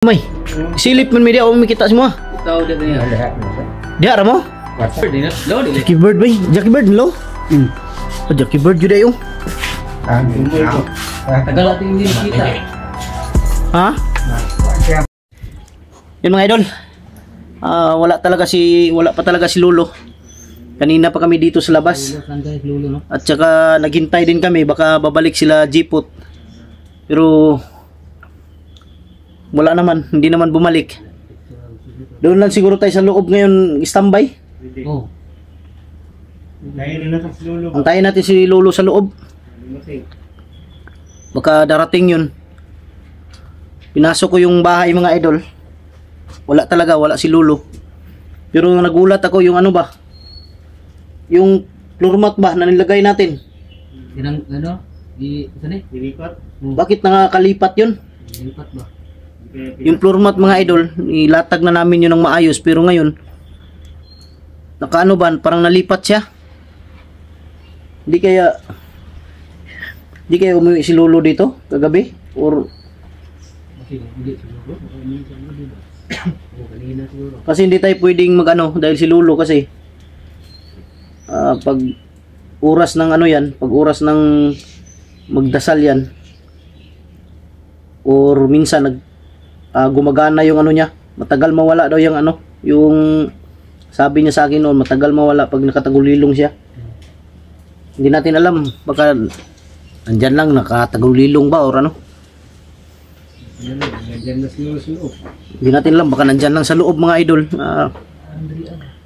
May silip man media o makita semua. Tahu dia punya. Dia ada mo? Jackie Bird bay, Jackie Bird lo. Oh, Jackie Bird juga yung. Tagal tinggi kita. Ha? Yun mga idol. Wala pa talaga si Lolo. Kanina pa kami dito sa labas. At saka naghintay din kami baka babalik sila Jipot. Pero wala naman, hindi naman bumalik. Doon lang siguro tayo sa loob ngayon standby. Oh. Antayin natin si Lolo sa loob. Baka darating yun. Pinasok ko yung bahay mga idol. Wala si Lolo. Pero nagulat ako yung ano ba? Yung floor mat ba na nilagay natin? Tinang ano? Dilipat. Bakit nakakalipat yun? Dilipat ba? Yung floor mat mga idol, ilatag na namin yun ng maayos. Pero ngayon, nakaano ba? Parang nalipat siya. Hindi kaya umuwi si Lolo dito kagabi? Or kasi hindi tayo pwedeng magano dahil si Lolo kasi pag oras ng ano yan, pag oras ng magdasal yan or minsan gumagana yung ano niya, matagal mawala daw yung ano, yung sabi niya sa akin noon, matagal mawala pag nakatagulilong siya. Hindi natin alam, baka andyan lang nakatagulilong ba or ano. Hindi natin alam, baka nandyan lang sa loob mga idol.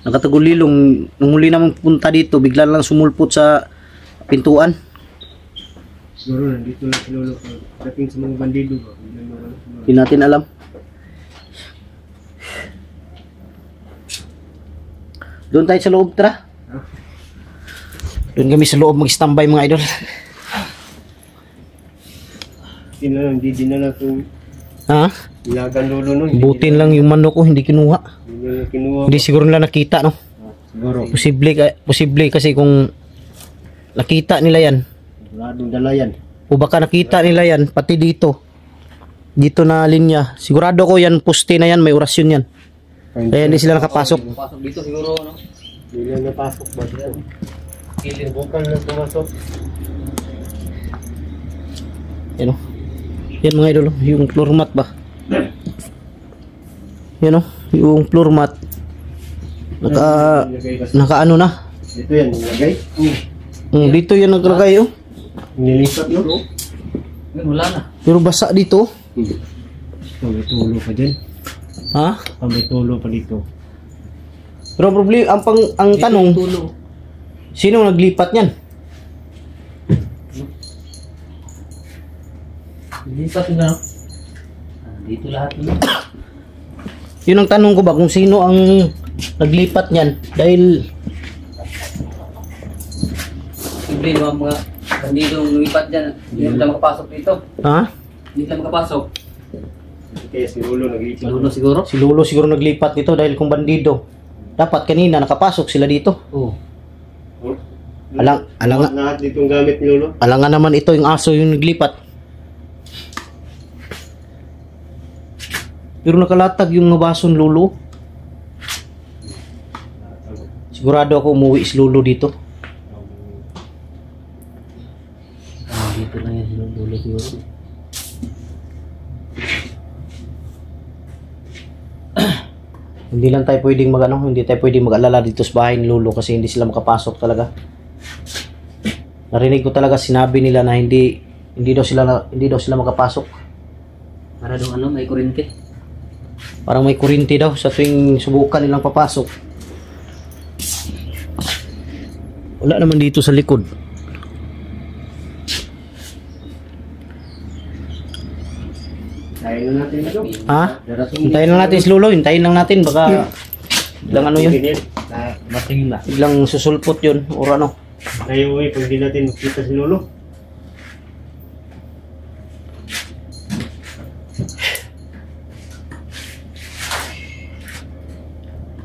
Nakatagulilong. Nung huli naman punta dito, bigla lang sumulpot sa pintuan. Siguro nandito lang si Lolo dating sa mga bandido ba? Hindi natin alam. Doon tayo sa loob, tara. Doon kami sa loob mag-standby mga idol. Hindi dinala itong Ha? ilagan Lolo no? Butin lang yung manok ko, hindi kinuha. Hindi kinuha. Hindi siguro nila nakita, no? Siguro. Posible kasi kung nakita nila yan. Siguradong dala yan. O baka nakita nila yan, pati dito. Dito na linya. Sigurado ko yan, poste na yan, may orasyon yan. Kaya hindi sila nakapasok. Pasok dito siguro no. Hindi lang napasok ba dito? Kiling bukan na pumasok. Yan o. Yan mga idol, yung floor mat ba? Yan o, yung floor mat. Naka ano na? Dito yan, nilagay. Dito yan naglagay o. Nilipat no? Wala na. Pero basa dito. May tulo pa dyan. Ha? May tulo pa dito. Pero problema, ang tanong, Tulo. sino naglipat niyan? Dilipat na. Dito lahat na. Yun ang tanong ko ba, kung sino ang naglipat niyan? Dahil Simple naman mga bandidong lumipat dyan. Hindi na makapasok dito. ha? Hindi na makapasok. Kaya si Lolo naglipat. Si Lolo siguro? Si Lolo siguro naglipat dito dahil kung bandido. Dapat kanina nakapasok sila dito. Oo. Lahat ditong gamit ni Lolo. Alangan naman ito yung aso yung naglipat. Pero nakalatag yung mga bason Lolo. Sigurado ako umuwi si Lolo dito. Dito lang yan si Lolo siguro. Hindi lang tayo pwedeng hindi tayo pwedeng mag-alala dito sa bahay ni Lolo kasi hindi sila makapasok talaga. Narinig ko talaga sinabi nila na hindi daw sila makapasok. Para doon ano, may kurente. Parang may kurinti daw sa tuwing subukan nilang papasok. Wala naman dito sa likod. Tayo na natin ito. Ha? Hintayin lang natin si Lolo, hintayin lang natin baka biglang ano yun. Matingin na. Biglang susulpot yun or ano. Tayo pag di natin makita si Lolo.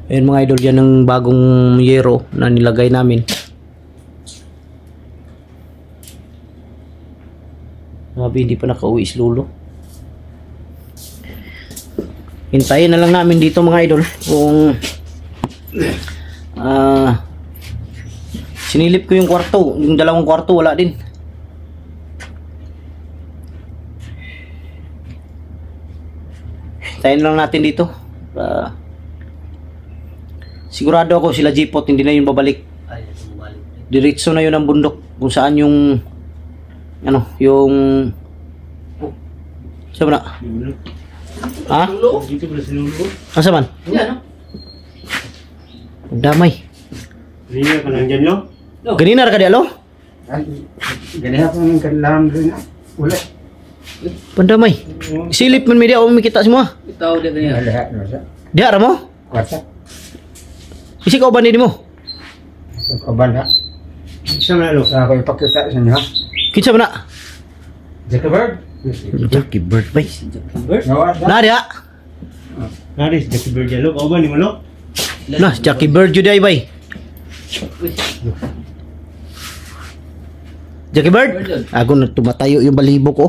Ayun mga idol, yan ang bagong yero na nilagay namin. Grabe, hindi pa nakauwi si Lolo. Hintayin na lang namin dito mga idol kung sinilip ko yung kwarto, yung dalawang kwarto wala din. Hintayin lang natin dito. Sigurado ako sila Jipot hindi na yun babalik. Ay, bumalik. Diretso na yun ang bundok kung saan yung ano, yung saan na? Ha? Dito pala sa lulo. Asa man? Yan, no? Damay. Kanina ka lang dyan, no? Ganina ra ka di alo? Ganyan ako ng kailangan rin na ulit. Pandamay. Silip man media o makita semua. Itaw din ganyan. Lahat na sa Diha ra mo? kwarta. Isi ka uban din mo. Ang kaban ha. Isa na, no? Sa ako ipakita sa inyo ha. Kinsa man na? Jackie Bird. Jackie Bird bay. Bird? Nawa sa. Na diha. Naris, Jackie Bird yan, lo. Kauban, di mo, lo? Na Jackie Bird jud ay bay. Jackie Bird. Ako na tumatayo yung balibo ko.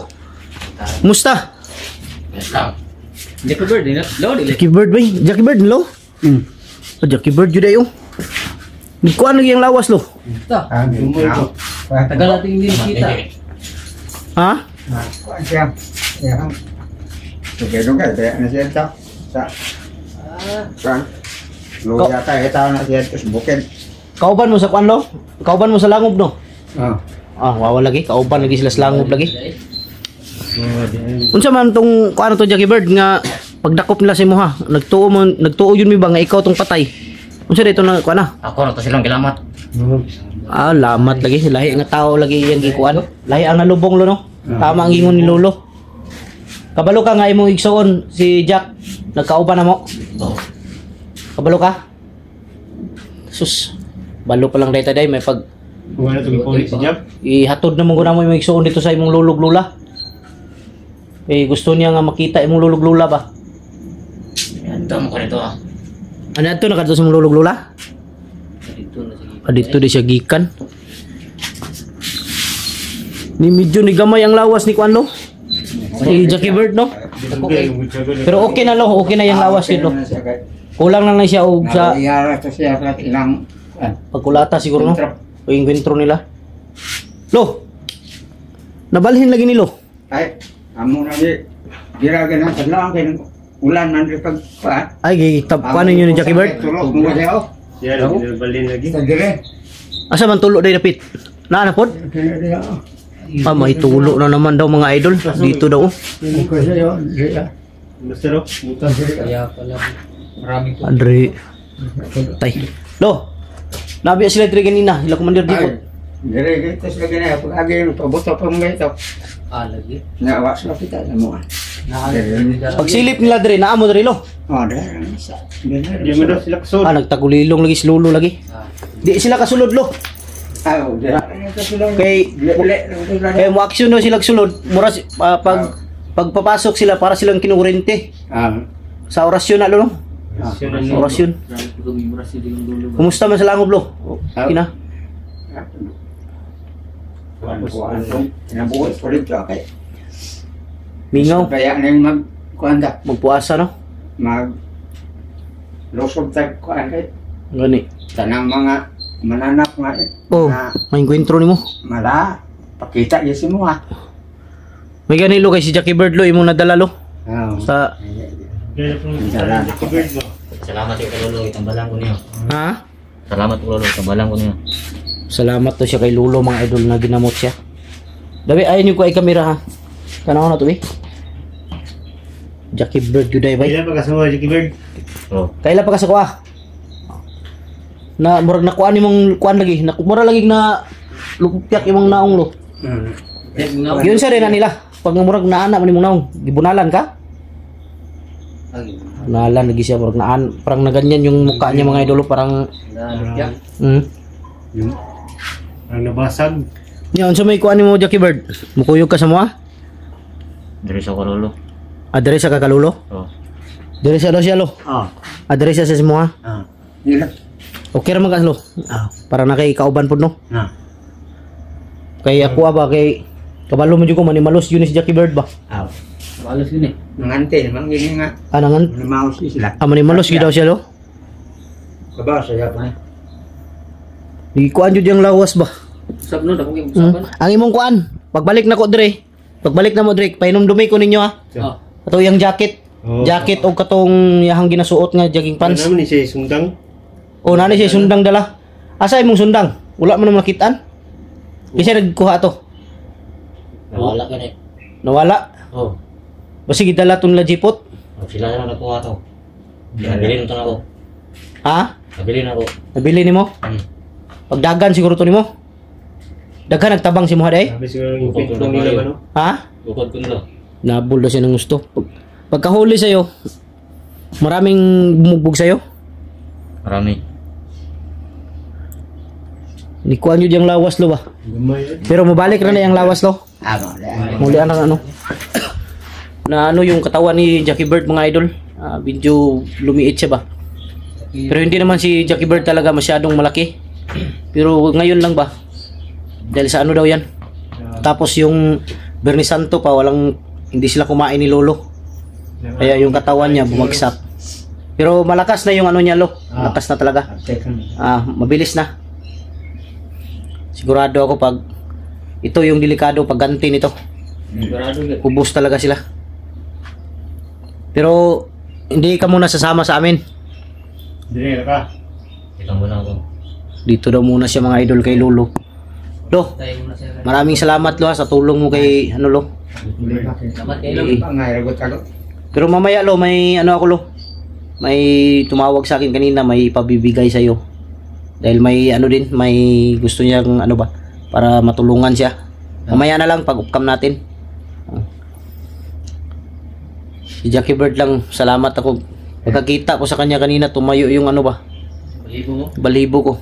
Musta? Jackie Bird, din. Lo, dili. Jackie Bird bay. Jackie Bird lo. Jackie Bird jud ay oh. Ni kuan lagi ang lawas lo. Ito. Tagal natin hindi nakita. Ha? Kuan siya. Yan. Dugay-dugay kaya na siya sa kuan. Luya tayo itaw na siya sa bukid. Kauban mo sa kuan lo? Kauban mo sa langob no? Oh. Wawa lagi. Kauban lagi sila sa langob lagi. Oh, di ay. Unsa man tong kuan to Jackie Bird nga pagdakop nila sa imo ha. Nagtuo yun mi ba nga ikaw tong patay. Unsa dito na kuan na? Ako na to silang kilamat. Lamat lagi lahi nga tao lagi yang gikuan. Lahi ang nalubong lo no. Tama ang ingon ni Lolo. Kabalo ka nga imong igsoon si Jack. Nagkauban na mo. Kabalo ka? Sus. Balo pa lang day may pag Wala itong ipulit si Jack. ihatod na mo guna mo imong igsoon dito sa imong lulog lula. Gusto niya nga makita imong lulog lula ba? Ito mo ko nito ah. Ano ato na kadto sa imong lulog lula? Dito na sige. Dito di siya gikan. Ni medyo ni gamay ang lawas ni kuan lo. Si Jackie Bird no. Pero okay na lo, okay na yung lawas nito. Kulang lang siya og sa Iyara to siya sa ilang pagkulata siguro no. O encuentro nila. Lo. Nabalhin lagi ni lo. ay amo na di diragan na sa lang kay ulan man ri pag pa. Ay paano niyo ni Jackie Bird? Tulog mo daw. Yan, lagi nalbalin lagi. Sa dire. Asa man tulo day dapit? Na pod? Kaya dia. May tulo na naman daw mga idol. Dito daw. Ko siya dia. Basta, lo. Buta. Kaya pala. Maraming po. Andre. Tay. Lo. Nabi sila diri ganina, ila commander Dipot. Dire kita sa gina pag agi pabuto pa mo ito. Lagi. Na was la kita mo. Pagsilip nila diri, naamo diri lo. Oh, dire sa. Di mo daw sila kusod. Nagtagulilong lagi si Lolo lagi. Di sila kasulod lo. Ah, dire. Kay mo action no sila sulod. Mura pagpapasok sila para silang kinukurente. Sa orasyon na lo no. Orasyon. Kumusta man sa langob lo? Okay na. Nabuhat ko rin ito kay. Mingaw. Kaya na yung mag-kuanda. Magpuasa no. Lusog tayo kuan kay. Gani. Tanang mga mananap nga Oh, may encuentro nimo. mala. Pakita niya si mo ha. May ganilo kay si Jackie Bird lo imong nadala lo sa Jackie Bird, lo. Salamat kay Lolo, itambalan ko niyo. ha? Salamat po Lolo, itambalan ko niyo. Salamat to siya kay Lolo mga idol na ginamot siya. Dabi ayon yung ko ay kamera ha. Tanaw na to eh. Jackie Bird juday bay. Kailan pa kasama Jackie Bird? Oh. Kaila pa ka sa kuha. Na murag nakuha nimong kuan lagi. Mura lagi na lupyak imong naong lo. Yun sa rin na nila. Pag murag naana man imong naong, gibunalan ka? Bunalan lagi siya murag naan. Parang na ganyan yung mukha niya mga idolo parang Ang nabasag. Nya unsa may kuan nimo Jackie Bird? Mukuyog ka sa moa? Dari sa ko Lolo. Adre sa kakalulo? Oh. Dire sa siya lo. Adre sa moa. Nila. Okay ra man ka lo. Para na kay kauban pud no. Kay ako ba kay kabalo man jud ko manimalos yun si Jackie Bird ba? Malas yun eh. Nangante, namang gini nga. Anangan. Namaos sila. Manimalos gyud daw siya lo. Kabaw siya pa. Di kuan jud yang lawas ba. Usap no, dako kay Hmm. usapan. Ang imong kuan, pagbalik na ko dire. Pagbalik na mo dire, painom-dumi ko ninyo ha. Oh. Kato yung jacket. Oh. Jacket o katong yahang ginasuot nga jogging Ano pants. naman ni siya sundang? O nani siya sundang dala. Asa imong sundang? Wala mo na makitaan. Kasi nagkuha to. Nawala ka na eh. Nawala. Oh, Basi gidala tong lajipot. sila na nakuha to. Nabili na to na ako. Ha? Nabili na ako. Nabili nimo? Pagdagan siguro to nimo. Daghan nagtabang si mo day. Sabi siguro yung pintong nila ba no? Ha? Bukod ko nila. Nabul daw siya ng gusto. Pagkahuli sa'yo, maraming bumugbog sa'yo. Marami. Hindi ko anyo diyang lawas lo ba? Gamay. Pero mabalik na yung lawas lo. Muli ang ano. Na ano yung katawan ni Jackie Bird mga idol. Medyo lumiit siya ba? Pero hindi naman si Jackie Bird talaga masyadong malaki. Pero ngayon lang ba? Dahil sa ano daw yan. Tapos yung Bernie Santo pa, hindi sila kumain ni Lolo. Kaya yung katawan niya bumagsak. Pero malakas na yung ano niya lo. Malakas na talaga. Mabilis na. Sigurado ako pag ito yung delikado pag ganti nito. Sigurado yun. Ubos talaga sila. Pero hindi ka muna sasama sa amin. Dire ka. Itang muna ako. Dito daw muna siya mga idol kay Lolo. Lo, Tayo muna sir. maraming salamat lo sa tulong mo kay ano lo. Salamat kayo. Pero mamaya lo, may ano ako lo. May tumawag sa akin kanina, may ipabibigay sa iyo. Dahil may ano din, may gusto niyang ano ba para matulungan siya. Mamaya na lang pag upcam natin. Si Jackie Bird lang, salamat ako. Pagkakita ko sa kanya kanina, tumayo yung ano ba, Balibo mo. balibo ko.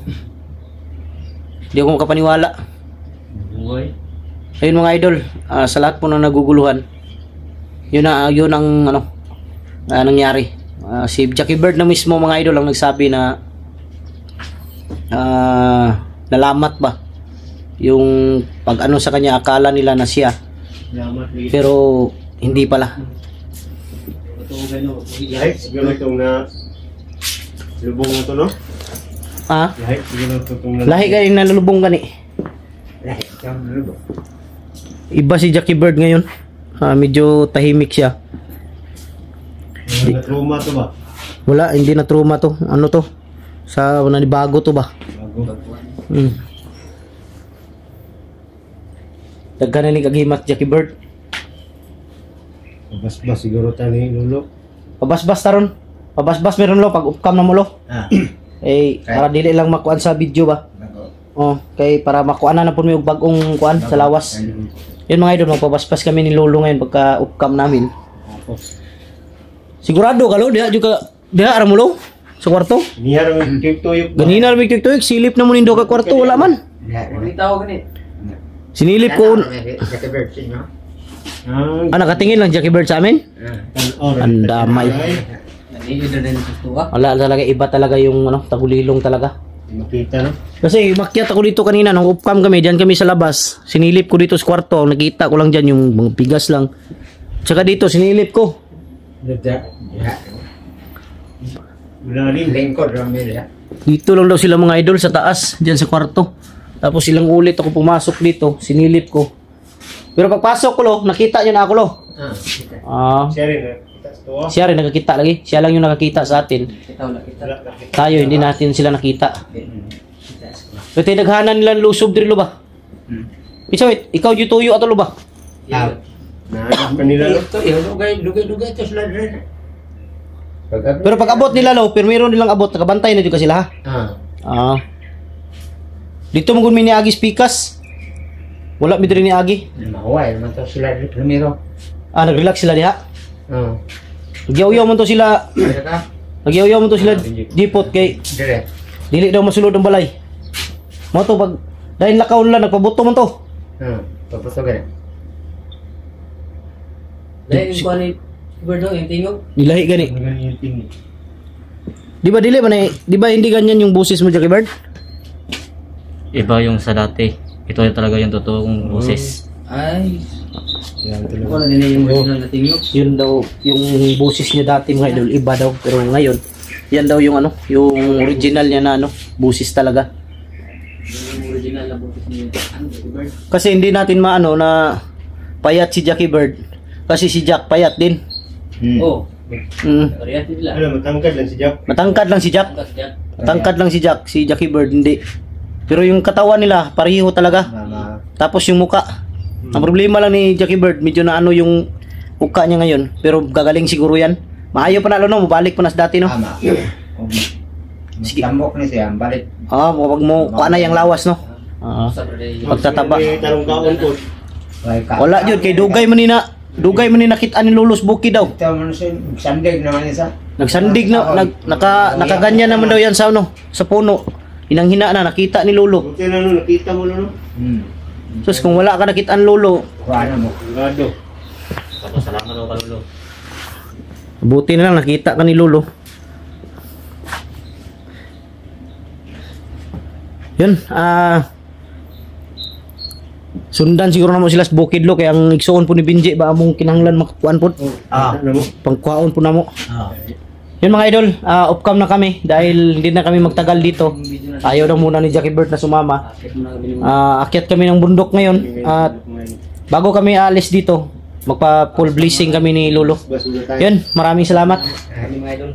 Hindi ako makapaniwala. Buhay. Ayun mga idol, sa lahat po ng naguguluhan, yun ang ano, nangyari. Si Jackie Bird na mismo mga idol ang nagsabi na nalamat ba yung pag ano sa kanya, akala nila na siya, Salamat. pero hindi pala. Ito ko gano. Lahit siguro itong na lubong na to no? Lahit siguro itong na Lahi kayo nalulubong gani. Iba si Jackie Bird ngayon. Medyo tahimik siya. na trauma to ba? Wala, hindi na trauma to. Ano to? Sa nanibago to ba? Bago. Daghan na ni kagimat Jackie Bird. Bas siguro tani Lolo. Pabasbas taron. Pabasbas meron lo pag upcam na mo lo. Para dili lang makuan sa video ba. Kay para makuan na pud mi og bag-ong kuan sa lawas. Yun mga idol, magpabasbas kami ni Lolo ngayon pagka upcam namin. Sigurado ka lo, diha ara mo lo sa kwarto. Nihar ang tuyok. Ganina mi tiktok silip na mo nindo ka kwarto wala man. Ulit tao ganit. Sinilip ko. Ah, Nakatingin lang Jackie Bird sa amin. Ang damay. Nandito na rin sa tuwa. Wala talaga, iba talaga yung ano, tagulilong talaga. makita no. Kasi makyat ako dito kanina nung upcam kami, diyan kami sa labas. Sinilip ko dito sa kwarto, nakita ko lang diyan yung mga bigas lang. Tsaka dito sinilip ko. Malalim. Dito lang daw sila mga idol sa taas, diyan sa kwarto. Tapos ilang ulit ako pumasok dito, sinilip ko. Pero pagpasok ko lo, nakita niyo na ako lo. Siya rin nakita sa tuwa. Siya rin nakakita lagi. Siya lang yung nakakita sa atin. Kita wala kita. Tayo hindi natin sila nakita. Pero tinaghanan nila lusob diri lo ba? Isa wait, ikaw yung tuyo ato lo ba? Nahanap kanila no. Dugay to sila rin. Pero pag abot nila lo, pero meron nilang abot, nakabantay na dito sila ha. Dito mo gun ni Agi Pikas. Wala mi diri ni Agi. Mawai naman to sila primero. Nag-relax sila diha. Nagyaw-yaw man to sila. Nagyaw-yaw man to sila dipot kay Dire. dili daw masulod ang balay. Mo to pag dahil lakaw nila nagpabuto man to. Tapos agad. Dahil yung kuha ni Birdo, yung tingog. Nilahi gani. Ganyan yung tingin. Di ba dili man di ba hindi ganyan yung boses mo Jackie Bird? Iba yung sa dati. Ito talaga yung totoong boses. Ay. Yan Ako talaga. na din yung original na tingyo. Yun daw, yung boses niya dati mga idol, iba daw. Pero ngayon, yan daw yung ano, yung original niya na ano, boses talaga. Yung original na boses niya. Ano, Bird? Kasi hindi natin maano na payat si Jackie Bird. Kasi si Jack payat din. Oh, Mm. nila. Ano, matangkad lang si Jack. Matangkad lang si Jack. Ang kasyan. Matangkad lang si Jack, si Jackie Bird hindi. Pero yung katawan nila, pareho talaga. Tapos yung muka. Ang problema lang ni Jackie Bird, medyo na ano yung muka niya ngayon. Pero gagaling siguro yan. Maayo pa na no, mabalik pa na sa dati no. Tama. Sige. Tambok na siya, balik. Wag mo kuha na yung lawas no. Sa birthday. Pagtataba. May tarong kaon po. Wala jud kay dugay man ni na. Dugay man ni nakita ni Lulos Buki daw. Ito mo siya, sandig naman isa. Nagsandig na nakaganyan naman daw yan sa ano, sa puno. Hinang-hina na nakita ni Lolo. Buti na no, nakita mo no. Sus kung wala ka nakita ni Lolo, Kuha na mo. Gado. Salamat ako kalulo. buti na lang nakita ka ni Lolo. Yun, sundan siguro na mo sila sa bukid lo kaya ang igsoon po ni Binji ba among kinahanglan makakuan po. Ano mo? Pangkuhaon po na mo. Yun mga idol, off-cam na kami dahil hindi na kami magtagal dito. Ayaw na muna ni Jackie Bird na sumama. Akit mo na kami ng Akyat kami ng bundok ngayon at bago kami aalis dito, magpa full blessing kami ni Lolo. Basura tayo. Yun, maraming salamat. mga idol.